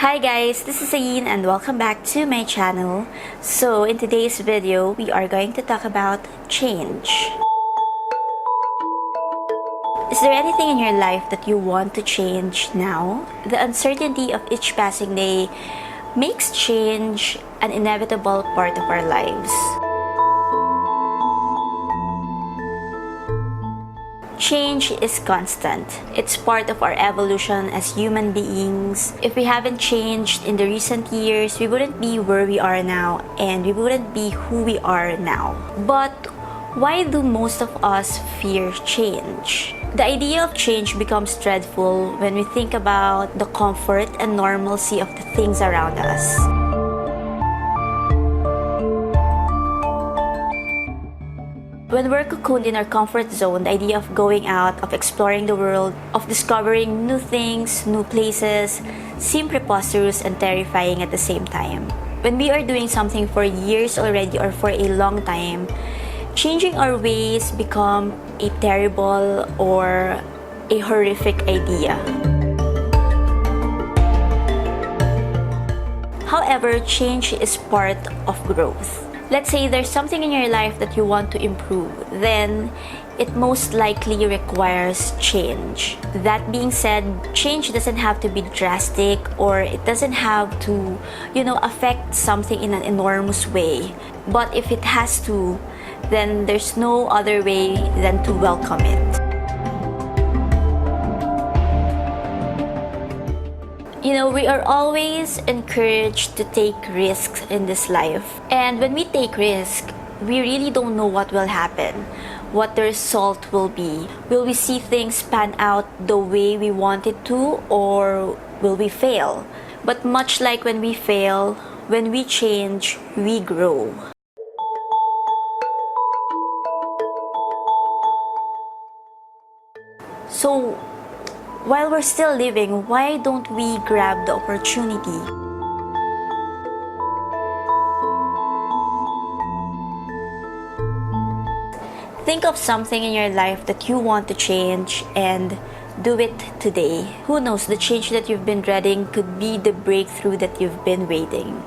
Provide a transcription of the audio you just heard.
Hi guys, this is Ayin and welcome back to my channel. So in today's video, we are going to talk about change. Is there anything in your life that you want to change now? The uncertainty of each passing day makes change an inevitable part of our lives. Change is constant. It's part of our evolution as human beings. If we haven't changed in the recent years, we wouldn't be where we are now and we wouldn't be who we are now. But why do most of us fear change? The idea of change becomes dreadful when we think about the comfort and normalcy of the things around us. When we're cocooned in our comfort zone, the idea of going out, of exploring the world, of discovering new things, new places, seem preposterous and terrifying at the same time. When we are doing something for years already or for a long time, changing our ways become a terrible or a horrific idea. However, change is part of growth. Let's say there's something in your life that you want to improve, then it most likely requires change. That being said, change doesn't have to be drastic or it doesn't have to, affect something in an enormous way. But if it has to, then there's no other way than to welcome it. We are always encouraged to take risks in this life. And when we take risks, we really don't know what will happen, what the result will be. Will we see things pan out the way we want it to, or will we fail? But much like when we fail, when we change, we grow. So, while we're still living, why don't we grab the opportunity? Think of something in your life that you want to change and do it today. Who knows, the change that you've been dreading could be the breakthrough that you've been waiting.